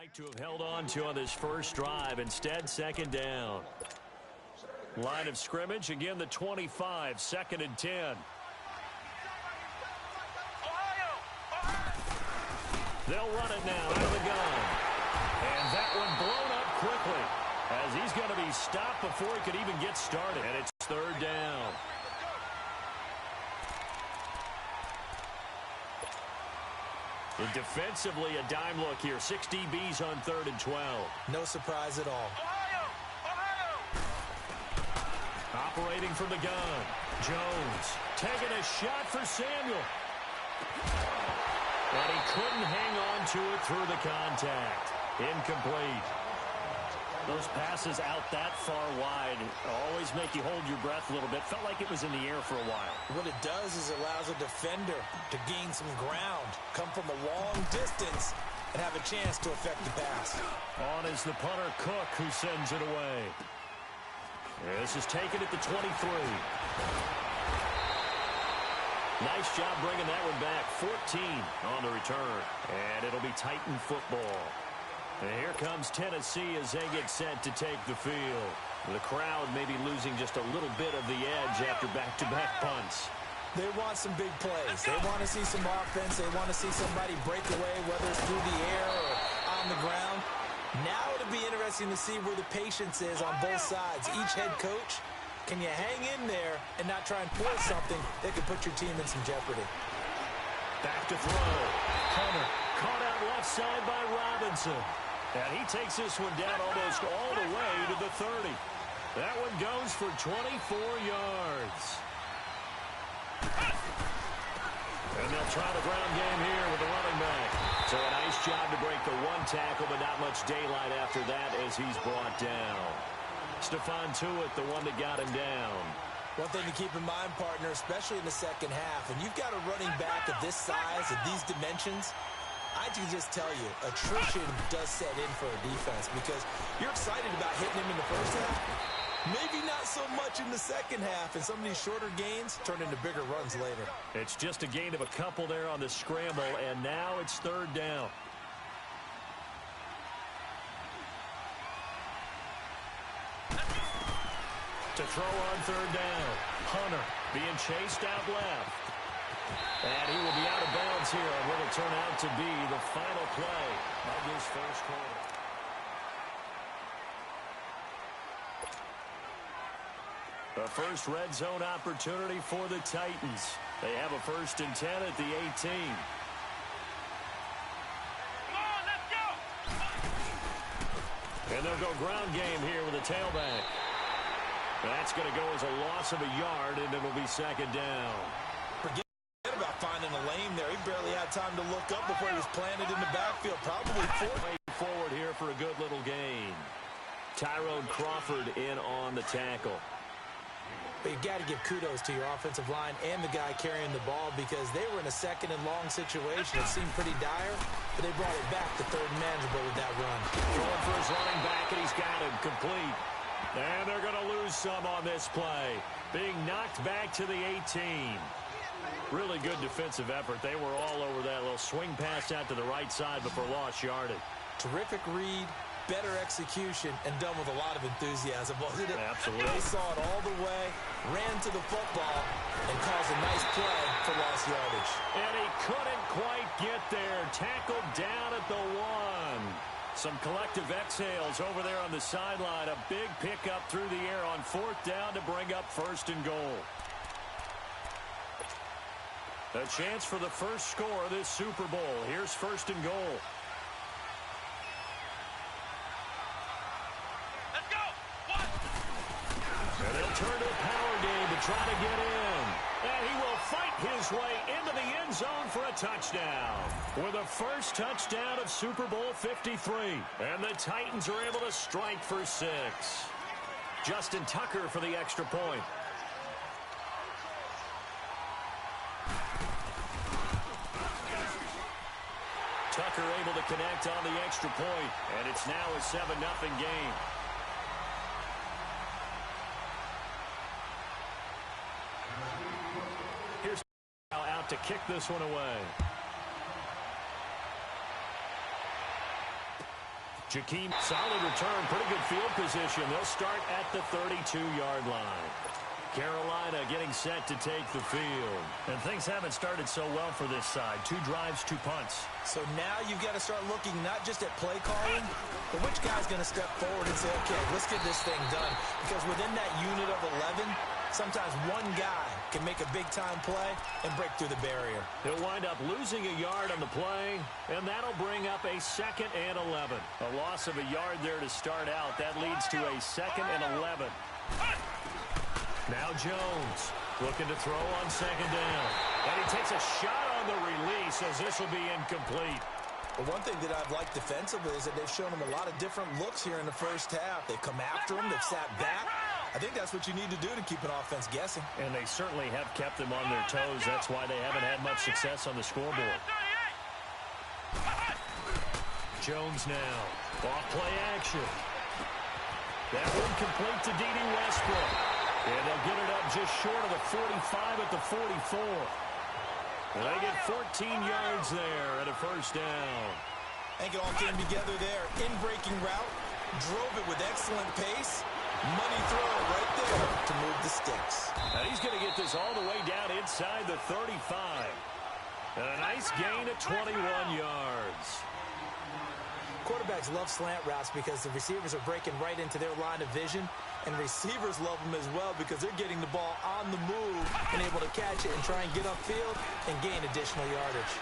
like to have held on to on this first drive. Instead, second down. Line of scrimmage, again the 25, 2nd and 10. They'll run it now out of the gun. And that one blown up quickly as he's going to be stopped before he could even get started. And it's 3rd down. And defensively, a dime look here. 6 DBs on 3rd and 12. No surprise at all. Operating from the gun. Jones taking a shot for Samuel. But he couldn't hang on to it through the contact. Incomplete. Those passes out that far wide always make you hold your breath a little bit. Felt like it was in the air for a while. What it does is it allows a defender to gain some ground, come from a long distance, and have a chance to affect the pass. On is the punter, Cook, who sends it away. This is taken at the 23. Nice job bringing that one back. 14 on the return. And it'll be Titan football. And here comes Tennessee as they get set to take the field. The crowd may be losing just a little bit of the edge after back-to-back punts. They want some big plays. They want to see some offense. They want to see somebody break away, whether it's through the air or on the ground. Now it'll be interesting to see where the patience is on both sides. Each head coach, can you hang in there and not try and force something that could put your team in some jeopardy? Back to throw. Hunter caught out left side by Robinson. And he takes this one down almost all the way to the 30. That one goes for 24 yards. And they'll try the ground game here with the running back. So a nice job to break the one tackle, but not much daylight after that as he's brought down. Stephon Tuitt, the one that got him down. One thing to keep in mind, partner, especially in the second half, and you've got a running back of this size, of these dimensions, I can just tell you, attrition does set in for a defense because you're excited about hitting him in the first half. Maybe not so much in the second half, and some of these shorter gains turn into bigger runs later. It's just a gain of a couple there on the scramble, and now it's 3rd down. To throw on 3rd down. Hunter being chased out left. And he will be out of bounds here on what will turn out to be the final play of this first quarter. The first red zone opportunity for the Titans. They have a 1st and 10 at the 18. Come on, let's go! And they'll go ground game here with a tailback. That's going to go as a loss of a yard, and it'll be 2nd down. Forget about finding a lane there. He barely had time to look up before he was planted in the backfield. Probably forward here for a good little gain. Tyrone Crawford in on the tackle. But you've got to give kudos to your offensive line and the guy carrying the ball because they were in a 2nd and long situation. It seemed pretty dire, but they brought it back to 3rd and manageable with that run. Throwing for his running back, and he's got him complete. And they're going to lose some on this play. Being knocked back to the 18. Really good defensive effort. They were all over that little swing pass out to the right side before lost yardage. Terrific read, better execution, and done with a lot of enthusiasm, wasn't it? Absolutely. They saw it all the way, ran to the football, and caused a nice play for lost yardage. And he couldn't quite get there. Tackled down at the 1. Some collective exhales over there on the sideline. A big pickup through the air on 4th down to bring up 1st and goal. A chance for the first score of this Super Bowl. Here's 1st and goal. Let's go! What? And they'll turn to a power game to try to get in. And he will fight his way into the end zone for a touchdown. With the first touchdown of Super Bowl 53. And the Titans are able to strike for 6. Justin Tucker for the extra point. Tucker able to connect on the extra point, and it's now a 7-0 game. Here's out to kick this one away. Jakeem, solid return, pretty good field position. They'll start at the 32-yard line. Carolina getting set to take the field. And things haven't started so well for this side. 2 drives, 2 punts. So now you've got to start looking not just at play calling, but which guy's going to step forward and say, okay, let's get this thing done. Because within that unit of 11, sometimes one guy can make a big-time play and break through the barrier. He'll wind up losing a yard on the play, and that'll bring up a 2nd and 11. A loss of a yard there to start out. That leads to a 2nd and 11. Now Jones looking to throw on 2nd down. And he takes a shot on the release as this will be incomplete. The one thing that I've liked defensively is that they've shown him a lot of different looks here in the first half. They've come after him. They've sat back. I think that's what you need to do to keep an offense guessing. And they certainly have kept them on their toes. That's why they haven't had much success on the scoreboard. Jones now. Off play action. That one complete to D.D. Westbrook. And they'll get it up just short of the 45 at the 44. And they get 14 yards there at a first down. I think it all came together there. In-breaking route. Drove it with excellent pace. Money throw right there to move the sticks. And he's going to get this all the way down inside the 35. And a nice gain of 21 yards. Quarterbacks love slant routes because the receivers are breaking right into their line of vision. And receivers love them as well because they're getting the ball on the move and able to catch it and try and get upfield and gain additional yardage.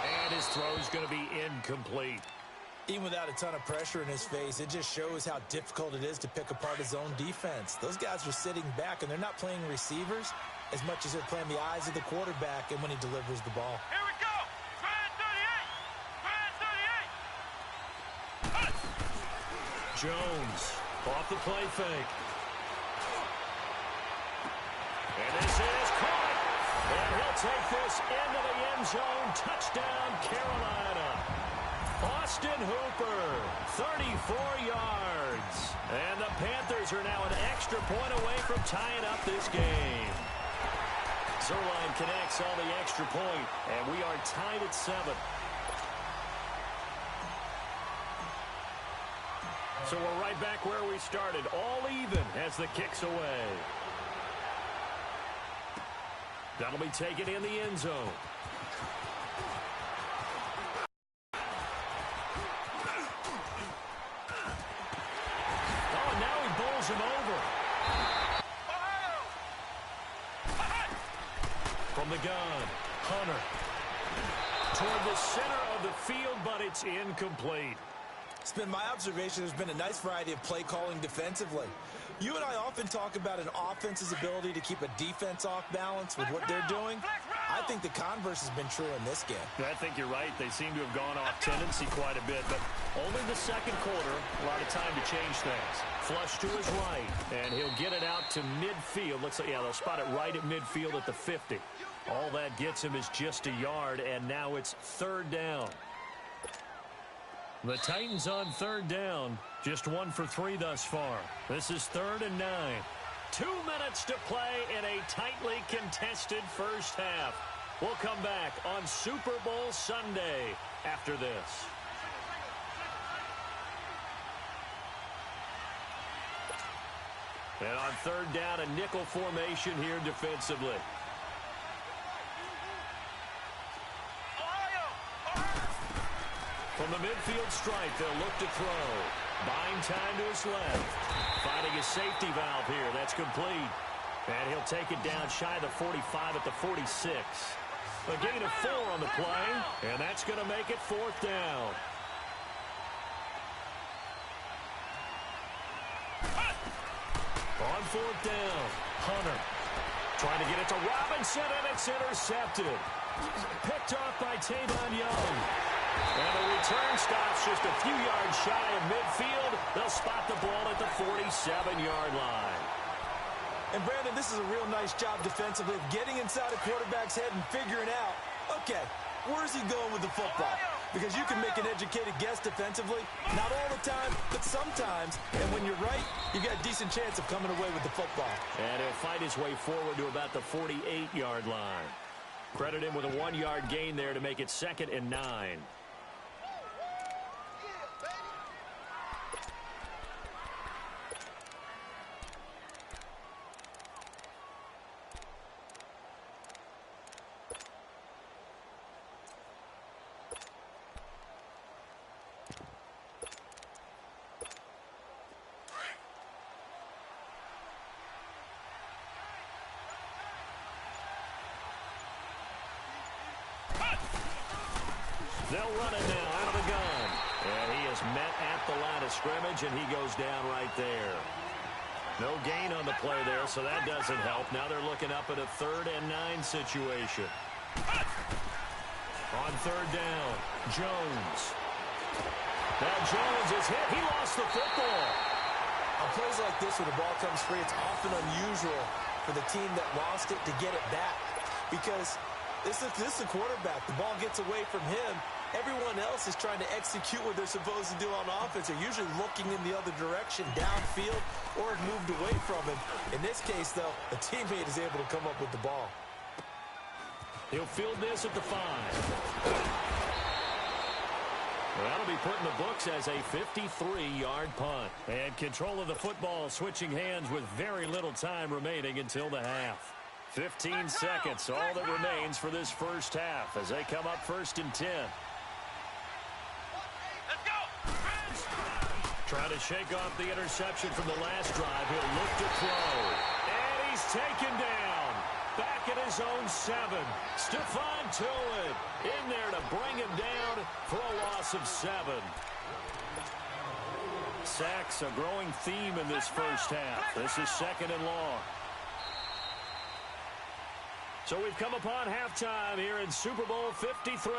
And his throw's going to be incomplete. Even without a ton of pressure in his face, it just shows how difficult it is to pick apart his own defense. Those guys are sitting back, and they're not playing receivers as much as they're playing the eyes of the quarterback and when he delivers the ball. Here we go. Jones off the play fake. And this is caught. And he'll take this into the end zone. Touchdown, Carolina. Austin Hooper, 34 yards. And the Panthers are now an extra point away from tying up this game. Zerline connects on the extra point, and we are tied at 7. So we're right back where we started, all even as the kick's away. That'll be taken in the end zone. Oh, and now he bowls him over. From the gun, Hunter. Toward the center of the field, but it's incomplete. It's been my observation there's been a nice variety of play calling defensively. You and I often talk about an offense's ability to keep a defense off balance with what they're doing. I think the converse has been true in this game. I think you're right. They seem to have gone off tendency quite a bit, but only the second quarter, a lot of time to change things. Flush to his right, and he'll get it out to midfield. Looks like, yeah, they'll spot it right at midfield at the 50. All that gets him is just a yard, and now it's 3rd down. The Titans on 3rd down. Just 1 for 3 thus far. This is 3rd and 9. 2 minutes to play in a tightly contested first half. We'll come back on Super Bowl Sunday after this. And on 3rd down, a nickel formation here defensively. From the midfield stripe, they'll look to throw. Buying time to his left. Finding a safety valve here. That's complete. And he'll take it down shy of the 45 at the 46. A gain of 4 on the play, and that's going to make it 4th down. On 4th down, Hunter trying to get it to Robinson, and it's intercepted. Picked off by Tavon Young. And the return stops just a few yards shy of midfield. They'll spot the ball at the 47-yard line. And, Brandon, this is a real nice job defensively of getting inside a quarterback's head and figuring out, okay, where's he going with the football? Because you can make an educated guess defensively, not all the time, but sometimes. And when you're right, you got a decent chance of coming away with the football. And he'll fight his way forward to about the 48-yard line. Credit him with a 1-yard gain there to make it 2nd and 9. They'll run it now out of the gun. And he is met at the line of scrimmage, and he goes down right there. No gain on the play there, so that doesn't help. Now they're looking up at a 3rd and 9 situation. On 3rd down, Jones. Now Jones is hit. He lost the football. On plays like this where the ball comes free, it's often unusual for the team that lost it to get it back. Because this is the quarterback. The ball gets away from him. Everyone else is trying to execute what they're supposed to do on offense. They're usually looking in the other direction, downfield, or moved away from him. In this case, though, a teammate is able to come up with the ball. He'll field this at the 5. Well, that'll be put in the books as a 53-yard punt. And control of the football switching hands with very little time remaining until the half. 15 seconds, all that remains for this first half as they come up 1st and 10. Let's go! Trying to shake off the interception from the last drive. He'll look to throw. And he's taken down. Back at his own 7. Stephon Tuitt in there to bring him down for a loss of 7. Sacks, a growing theme in this first half. This is 2nd and long. So we've come upon halftime here in Super Bowl 53.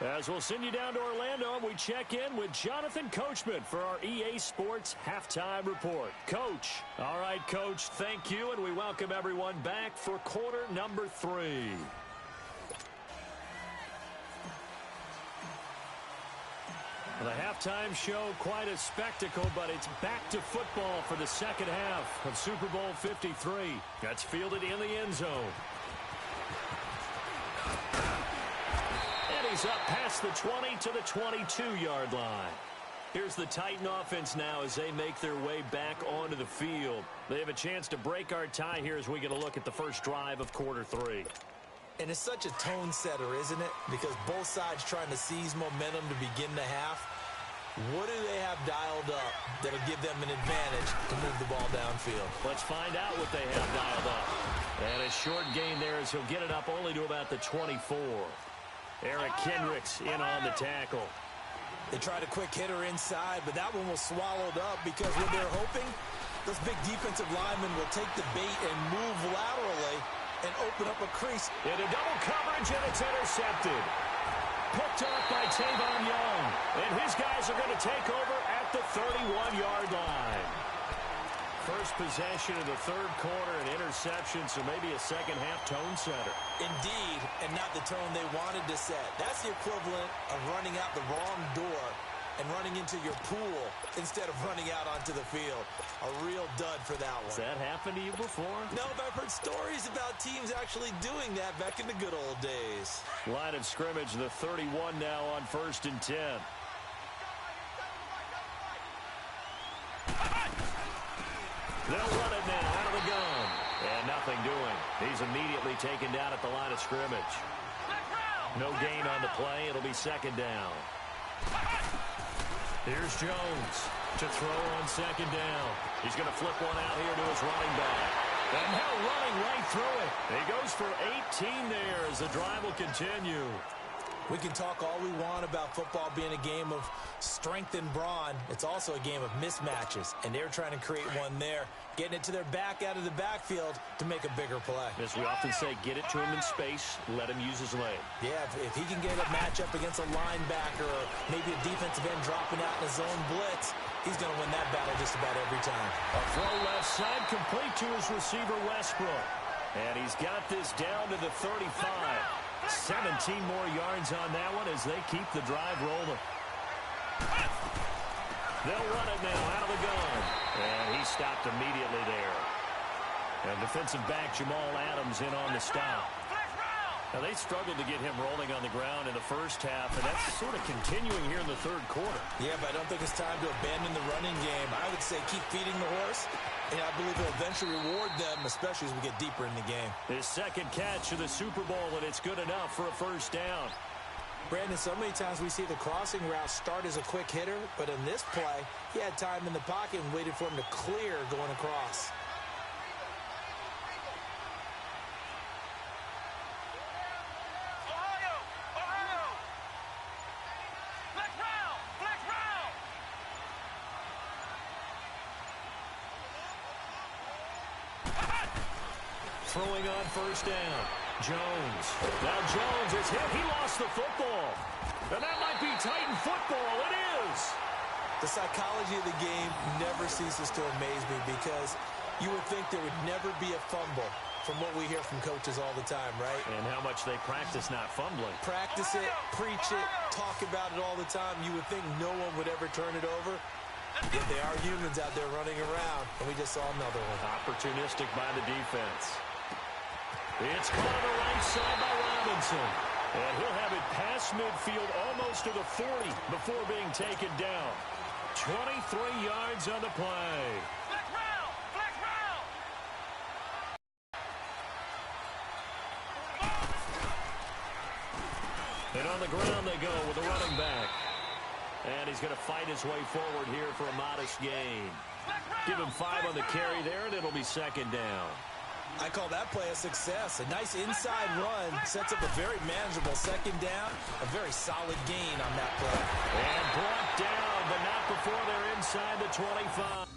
As we'll send you down to Orlando, and we check in with Jonathan Coachman for our EA Sports Halftime Report. Coach. All right, Coach, thank you, and we welcome everyone back for quarter number 3. The halftime show, quite a spectacle, but it's back to football for the second half of Super Bowl 53. That's fielded in the end zone. And he's up past the 20 to the 22-yard line. Here's the Titan offense now as they make their way back onto the field. They have a chance to break our tie here as we get a look at the first drive of quarter 3. And it's such a tone setter, isn't it? Because both sides trying to seize momentum to begin the half. What do they have dialed up that'll give them an advantage to move the ball downfield? Let's find out what they have dialed up. And a short gain there as he'll get it up only to about the 24. Eric Kendricks in on the tackle. They tried a quick hitter inside, but that one was swallowed up because what they're hoping, those big defensive linemen will take the bait and move laterally and open up a crease. Into double coverage, and it's intercepted. Picked off by Tavon Young. And his guys are going to take over at the 31-yard line. First possession of the third quarter, an interception, so maybe a second-half tone setter. Indeed, and not the tone they wanted to set. That's the equivalent of running out the wrong door and running into your pool instead of running out onto the field. A real dud for that one. Has that happened to you before? No, but I've heard stories about teams actually doing that back in the good old days. Line of scrimmage, the 31 now on 1st and 10. They'll run it now out of the gun. And nothing doing. He's immediately taken down at the line of scrimmage. No gain on the play. It'll be 2nd down. Here's Jones to throw on 2nd down. He's going to flip one out here to his running back. And now running right through it. He goes for 18 there as the drive will continue. We can talk all we want about football being a game of strength and brawn. It's also a game of mismatches, and they're trying to create one there, getting it to their back out of the backfield to make a bigger play. As we often say, get it to him in space, let him use his leg. Yeah, if he can get a matchup against a linebacker or maybe a defensive end dropping out in a zone blitz, he's going to win that battle just about every time. A throw left side complete to his receiver, Westbrook. And he's got this down to the 35. 17 more yards on that one as they keep the drive rolling. They'll run it now out of the gun. And he stopped immediately there. And defensive back Jamal Adams in on the stop. Now, they struggled to get him rolling on the ground in the first half, and that's sort of continuing here in the third quarter. Yeah, but I don't think it's time to abandon the running game. I would say keep feeding the horse, and I believe it'll eventually reward them, especially as we get deeper in the game. His second catch of the Super Bowl, and it's good enough for a first down. Brandon, so many times we see the crossing route start as a quick hitter, but in this play, he had time in the pocket and waited for him to clear going across. Throwing on first down. Jones. Now Jones is hit. He lost the football. And that might be Titan football. It is. The psychology of the game never ceases to amaze me because you would think there would never be a fumble from what we hear from coaches all the time, right? And how much they practice not fumbling. Practice it, preach it, talk about it all the time. You would think no one would ever turn it over. Yet they are humans out there running around, and we just saw another one. Opportunistic by the defense. It's caught on the right side by Robinson. And he'll have it past midfield almost to the 40 before being taken down. 23 yards on the play. Flex round! Flex round! And on the ground they go with the running back. And he's going to fight his way forward here for a modest gain. Give him 5 on the carry there, and it'll be second down. I call that play a success. A nice inside run sets up a very manageable second down. A very solid gain on that play. And brought down, but not before they're inside the 25.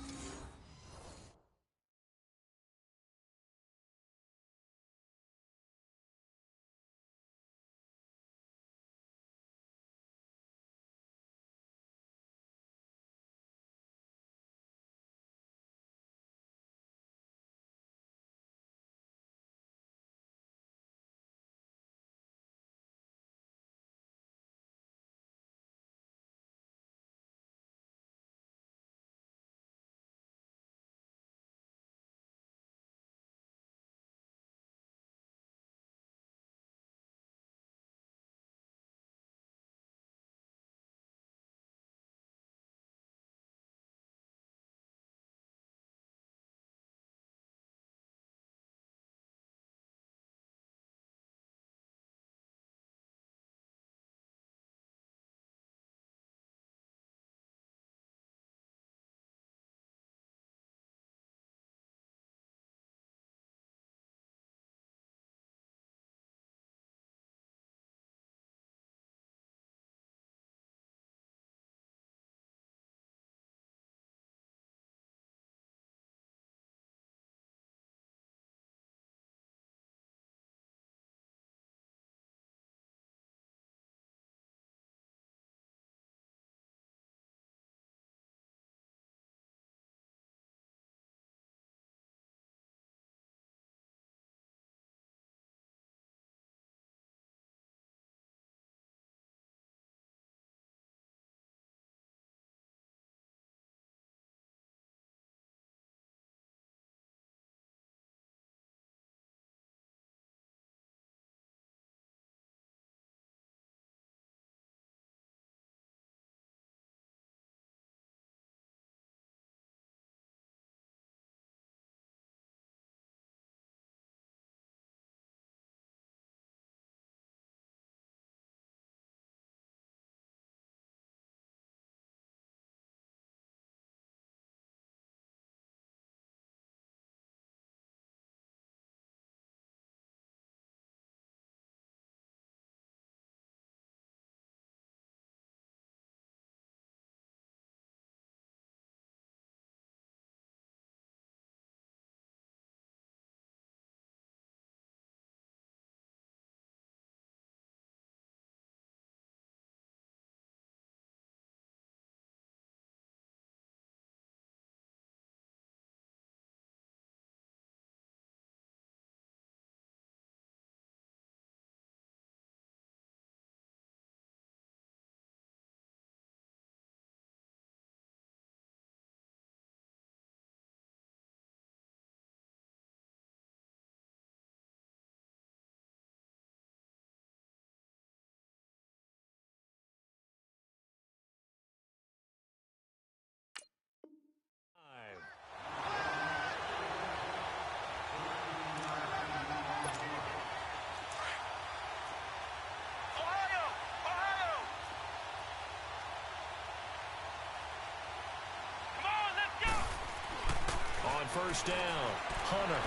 on first down, Hunter.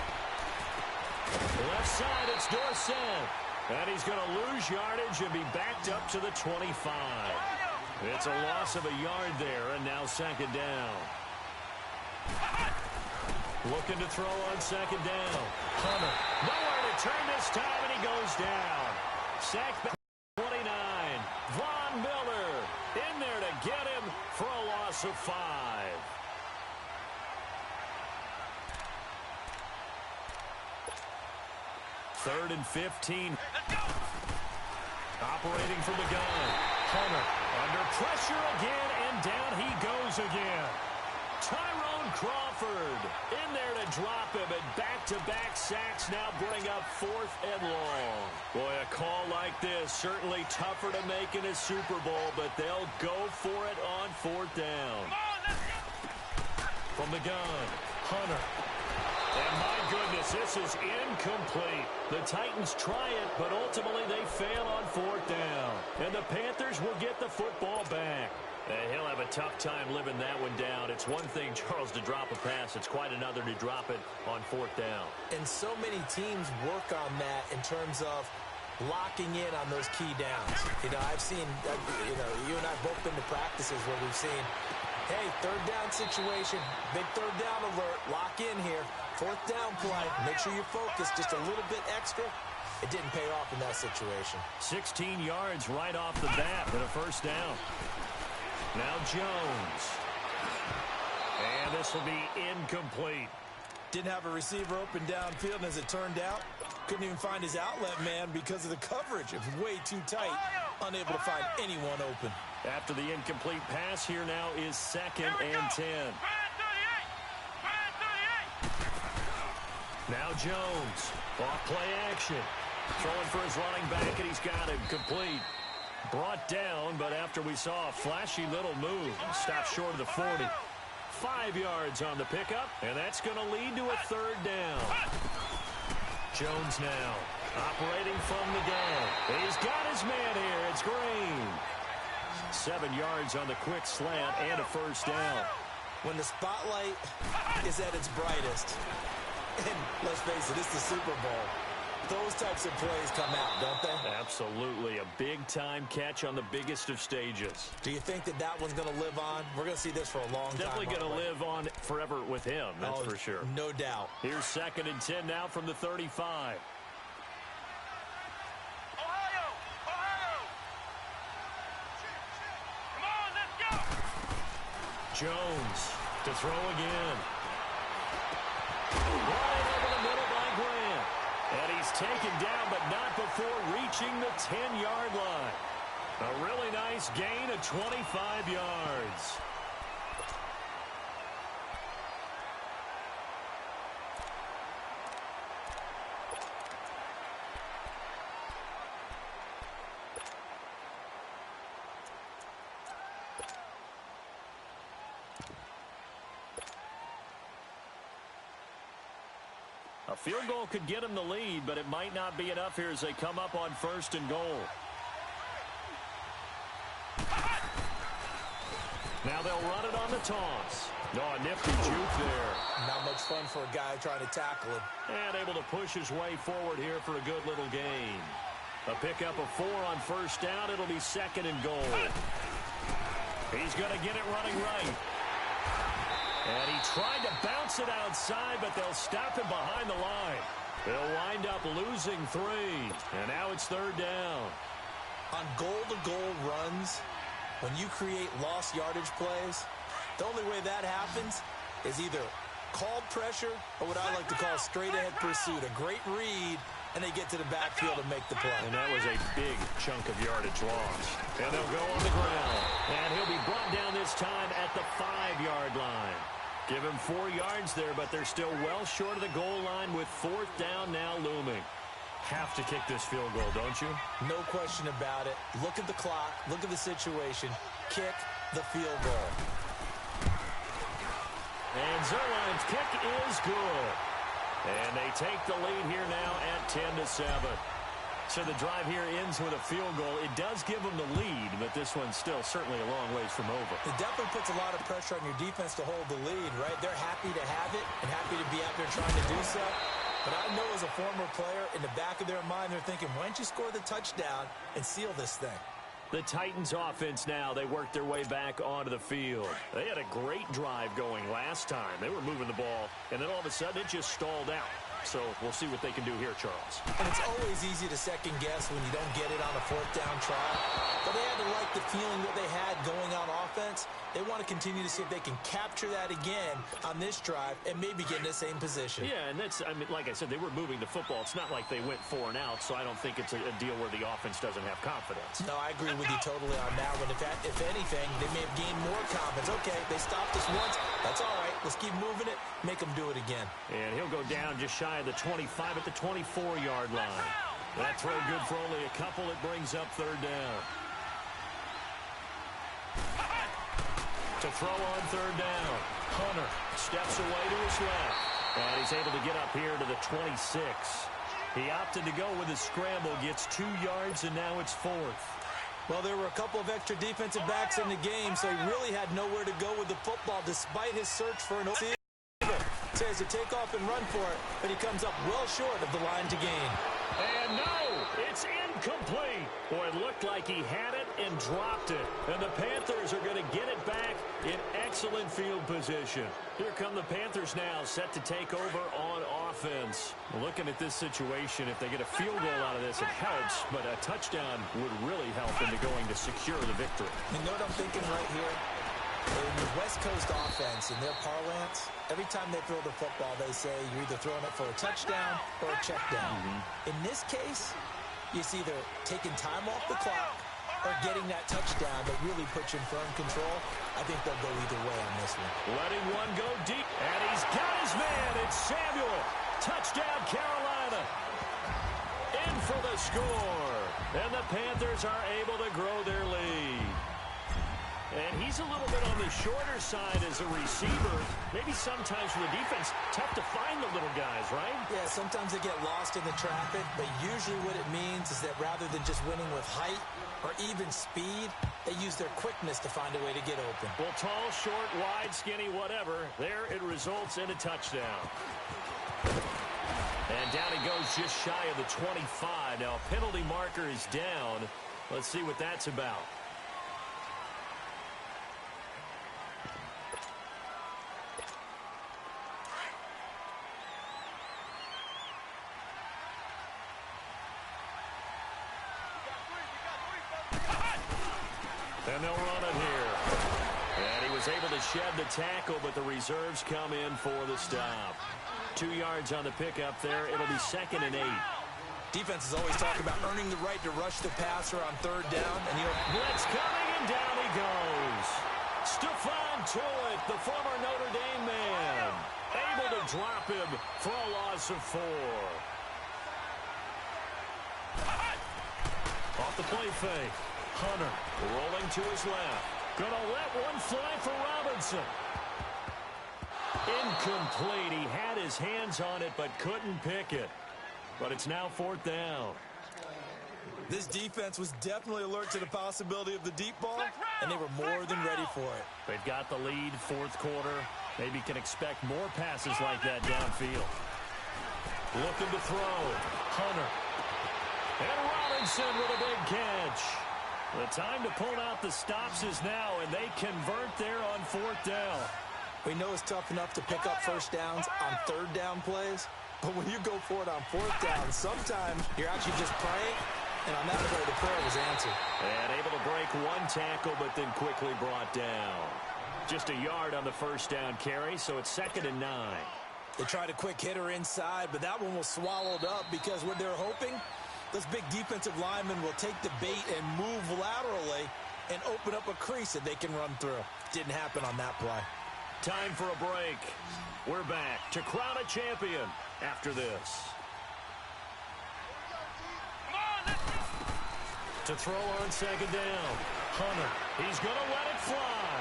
Left side, it's Dorsett. And he's going to lose yardage and be backed up to the 25. It's a loss of a yard there, and now second down. Looking to throw on second down. Hunter. Nowhere to turn this time, and he goes down. Sacked back 29. Von Miller in there to get him for a loss of 5. Third and 15. Operating from the gun. Hunter under pressure again, and down he goes again. Tyrone Crawford in there to drop him, and back-to-back sacks now bring up 4th and long. Boy, a call like this certainly tougher to make in a Super Bowl, but they'll go for it on 4th down. From the gun, Hunter. And my goodness, this is incomplete. The Titans try it, but ultimately they fail on 4th down. And the Panthers will get the football back. He'll have a tough time living that one down. It's one thing, Charles, to drop a pass. It's quite another to drop it on 4th down. And so many teams work on that in terms of locking in on those key downs. I've seen, you and I have both been to practices where we've seen, hey, 3rd down situation, big 3rd down alert, lock in here. 4th down play, make sure you focus just a little bit extra. It didn't pay off in that situation. 16 yards right off the bat and a first down. Now Jones. And this will be incomplete. Didn't have a receiver open downfield, and as it turned out, couldn't even find his outlet man because of the coverage. It was way too tight, unable to find anyone open. After the incomplete pass, here now is 2nd and 10. Now Jones, off play action. Throwing for his running back, and he's got him complete. Brought down, but after we saw a flashy little move, stopped short of the 40. 5 yards on the pickup, and that's going to lead to a 3rd down. Jones now, operating from the gun. He's got his man here. It's Green. 7 yards on the quick slant and a first down. When the spotlight is at its brightest, and let's face it, it's the Super Bowl, those types of plays come out, don't they? Absolutely. A big-time catch on the biggest of stages. Do you think that that one's going to live on? We're going to see this for a long time. Definitely going to live on forever with him, that's for sure. No doubt. Here's 2nd and 10 now from the 35. Ohio! Ohio! Come on, let's go! Jones to throw again. Right over the middle by Grant. And he's taken down, but not before reaching the 10-yard line. A really nice gain of 25 yards. A field goal could get them the lead, but it might not be enough here as they come up on 1st and goal. Now they'll run it on the toss. A nifty juke there. Not much fun for a guy trying to tackle him. And able to push his way forward here for a good little gain. A pickup of 4 on 1st down. It'll be 2nd and goal. He's going to get it running right. And he tried to bounce it outside, but they'll stop him behind the line. They'll wind up losing 3. And now it's 3rd down. On goal-to-goal runs, when you create lost yardage plays, the only way that happens is either called pressure or what I like to call straight-ahead pursuit. A great read, and they get to the backfield and make the play. And that was a big chunk of yardage lost. And they'll go on the ground. And he'll be brought down this time at the 5-yard line. Give him 4 yards there, but they're still well short of the goal line with 4th down now looming. Have to kick this field goal, don't you? No question about it. Look at the clock. Look at the situation. Kick the field goal. And Zerline's kick is good. And they take the lead here now at 10-7. So the drive here ends with a field goal. It does give them the lead, but this one's still certainly a long ways from over. It definitely puts a lot of pressure on your defense to hold the lead, right? They're happy to have it and happy trying to do so. But I know as a former player, in the back of their mind, they're thinking, why don't you score the touchdown and seal this thing? The Titans offense now, they worked their way back onto the field. They had a great drive going last time. They were moving the ball, and then all of a sudden it just stalled out. So we'll see what they can do here, Charles. And it's always easy to second guess when you don't get it on a fourth down try. But they had to like the feeling that they had going on offense. They want to continue to see if they can capture that again on this drive and maybe get in the same position. Yeah, and that's, I mean, like I said, they were moving the football. It's not like they went 4 and out, so I don't think it's a deal where the offense doesn't have confidence. No, I agree with you totally on that one. If anything, they may have gained more confidence. Okay, they stopped us once. That's all right. Let's keep moving it. Make them do it again. And he'll go down just shy of the 25 at the 24-yard line. That throw good for only a couple. It brings up 3rd down. To throw on 3rd down. Hunter steps away to his left. And he's able to get up here to the 26. He opted to go with his scramble, gets 2 yards, and now it's 4th. Well, there were a couple of extra defensive backs in the game, so he really had nowhere to go with the football despite his search for an receiver. Says to take off and run for it, but he comes up well short of the line to gain. And no, it's incomplete. Boy, it looked like he had it and dropped it. And the Panthers are going to get it back in excellent field position. Here come the Panthers now, set to take over on offense. Looking at this situation, if they get a field goal out of this, it helps, but a touchdown would really help into going to secure the victory. You know what I'm thinking right here? In the West Coast offense, in their parlance, every time they throw the football, they say you're either throwing it for a touchdown or a check down. In this case, it's either taking time off the clock or getting that touchdown that really puts you in firm control. I think they'll go either way on this one. Letting one go deep, and he's got his man. It's Samuel. Touchdown, Carolina. In for the score. And the Panthers are able to grow their lead. And he's a little bit on the shorter side as a receiver. Maybe sometimes for the defense, tough to find the little guys, right? Yeah, sometimes they get lost in the traffic, but usually what it means is that rather than just winning with height or even speed, they use their quickness to find a way to get open. Well, tall, short, wide, skinny, whatever, there it results in a touchdown. And down he goes just shy of the 25. Now, penalty marker is down. Let's see what that's about. And they'll run it here. And he was able to shed the tackle, but the reserves come in for the stop. 2 yards on the pickup there. It'll be 2nd and 8. Defenses always talk about earning the right to rush the passer on 3rd down. And blitz coming, and down he goes. Stephon Tuitt, the former Notre Dame man, able to drop him for a loss of 4. Off the play fake. Hunter rolling to his left. Gonna let one fly for Robinson. Incomplete. He had his hands on it but couldn't pick it. But it's now 4th down. This defense was definitely alert to the possibility of the deep ball, and they were more than ready for it. They've got the lead, 4th quarter. Maybe can expect more passes like that downfield. Looking to throw. Hunter. And Robinson with a big catch. The time to pull out the stops is now, and they convert there on 4th down. We know it's tough enough to pick up first downs on 3rd down plays, but when you go for it on 4th down, sometimes you're actually just praying, and on that play, the prayer was answered. And able to break one tackle, but then quickly brought down. Just a yard on the first down carry, so it's 2nd and 9. They tried a quick hitter inside, but that one was swallowed up because what they're hoping, those big defensive linemen will take the bait and move laterally and open up a crease that they can run through. Didn't happen on that play. Time for a break. We're back to crown a champion after this. To throw on 2nd down. Hunter. He's going to let it fly.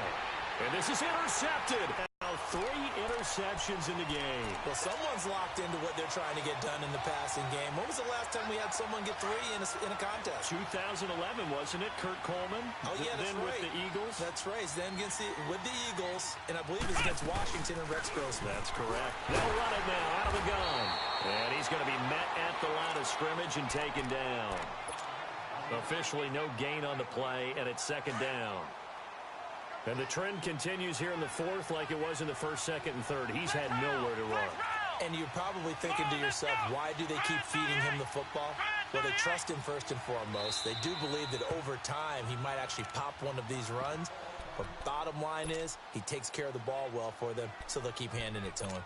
And this is intercepted. Now 3 interceptions in the game. Well, someone's locked into what they're trying to get done in the passing game. When was the last time we had someone get 3 in a contest? 2011, wasn't it? Kurt Coleman. Oh, yeah, that's then right. With the Eagles. That's right. Then with the Eagles, and I believe it's against Washington and Rexxklezz. That's correct. They'll run it now out of the gun. And he's going to be met at the line of scrimmage and taken down. Officially no gain on the play, and it's second down. And the trend continues here in the fourth like it was in the first, second, and third. He's had nowhere to run. And you're probably thinking to yourself, why do they keep feeding him the football? Well, they trust him first and foremost. They do believe that over time he might actually pop one of these runs. But bottom line is he takes care of the ball well for them, so they'll keep handing it to him.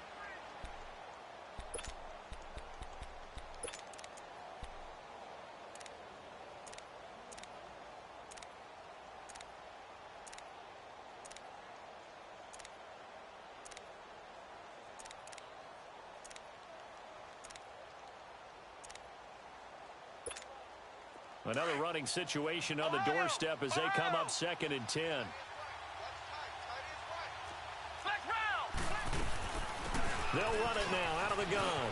Another running situation on the doorstep as they come up 2nd and 10. They'll run it now out of the gun.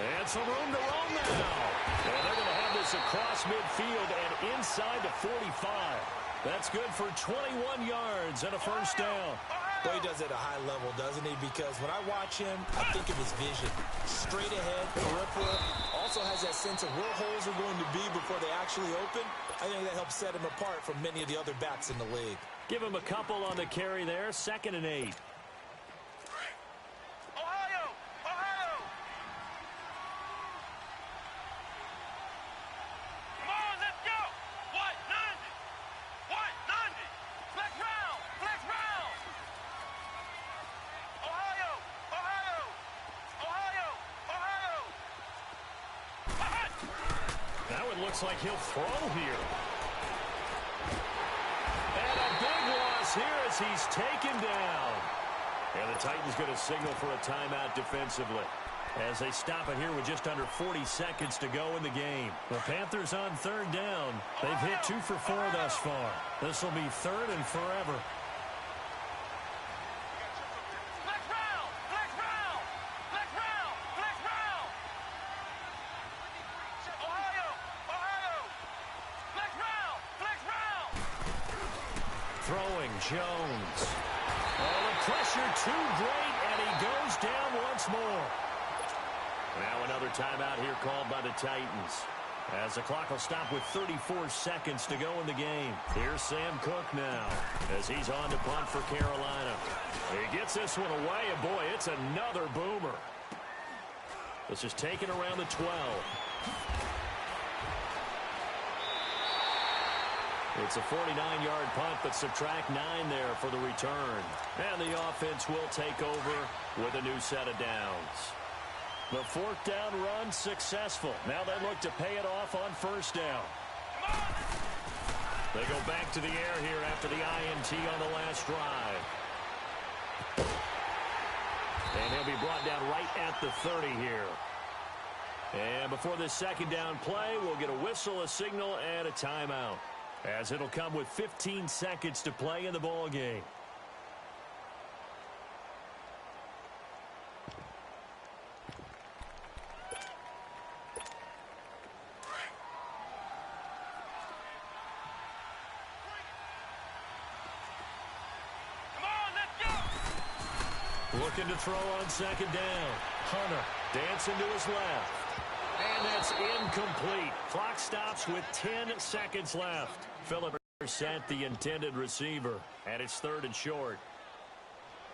And some room to roam now. And they're going to have this across midfield and inside the 45. That's good for 21 yards and a first down. Well, he does it at a high level, doesn't he? Because when I watch him, I think of his vision. Straight ahead, peripheral. Also has that sense of where holes are going to be before they actually open. I think that helps set him apart from many of the other backs in the league. Give him a couple on the carry there. 2nd and 8. Looks like he'll throw here. And a big loss here as he's taken down. And the Titans going to signal for a timeout defensively as they stop it here with just under 40 seconds to go in the game. The Panthers on 3rd down. They've hit 2 for 4 thus far. This will be 3rd and forever. Throwing Jones. Oh, the pressure too great, and he goes down once more. Now another timeout here called by the Titans. As the clock will stop with 34 seconds to go in the game. Here's Sam Cook now as he's on to punt for Carolina. He gets this one away, and boy, it's another boomer. This is taken around the 12. It's a 49-yard punt, but subtract 9 there for the return. And the offense will take over with a new set of downs. The 4th down run successful. Now they look to pay it off on 1st down. They go back to the air here after the INT on the last drive. And he'll be brought down right at the 30 here. And before this 2nd down play, we'll get a whistle, a signal, and a timeout, as it'll come with 15 seconds to play in the ball game. Looking to throw on 2nd down. Hunter dancing to his left. And that's incomplete. Clock stops with 10 seconds left. Phillips sent the intended receiver, and it's 3rd and short.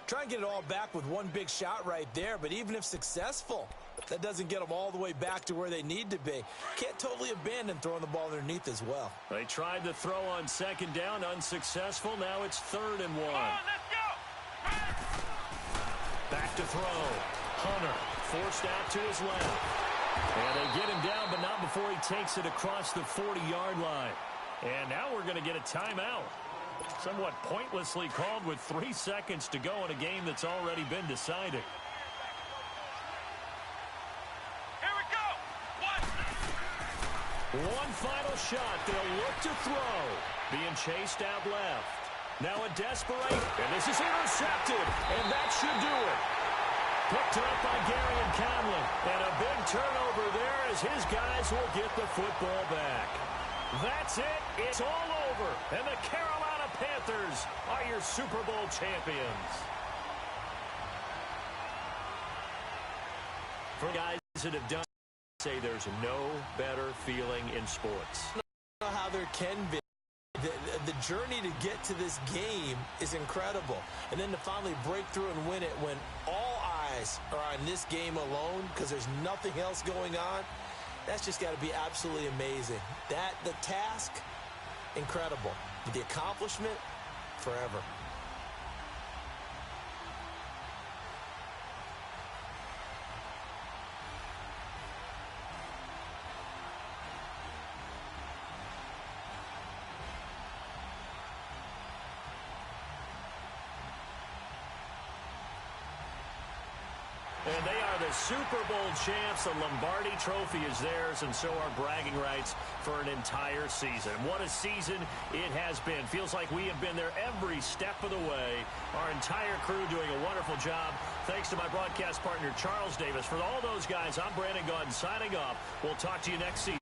Try and get it all back with one big shot right there, but even if successful, that doesn't get them all the way back to where they need to be. Can't totally abandon throwing the ball underneath as well. They tried to throw on 2nd down, unsuccessful. Now it's 3rd and 1. Back to throw. Hunter forced out to his left. And they get him down, but not before he takes it across the 40-yard line. And now we're going to get a timeout. Somewhat pointlessly called with 3 seconds to go in a game that's already been decided. Here we go. One final shot. They'll look to throw. Being chased out left. Now a desperate, and this is intercepted, and that should do it. Picked up by Gary and Conlon, and a big turnover there as his guys will get the football back. That's it. It's all over, and the Carolina Panthers are your Super Bowl champions. For guys that have done, say there's no better feeling in sports. I don't know how there can be. The journey to get to this game is incredible. And then to finally break through and win it when all eyes are on this game alone because there's nothing else going on, that's just got to be absolutely amazing. The task, incredible. But the accomplishment, forever. And they are the Super Bowl champs. The Lombardi Trophy is theirs, and so are bragging rights for an entire season. What a season it has been. Feels like we have been there every step of the way. Our entire crew doing a wonderful job. Thanks to my broadcast partner, Charles Davis. For all those guys, I'm Brandon Gaudin signing off. We'll talk to you next season.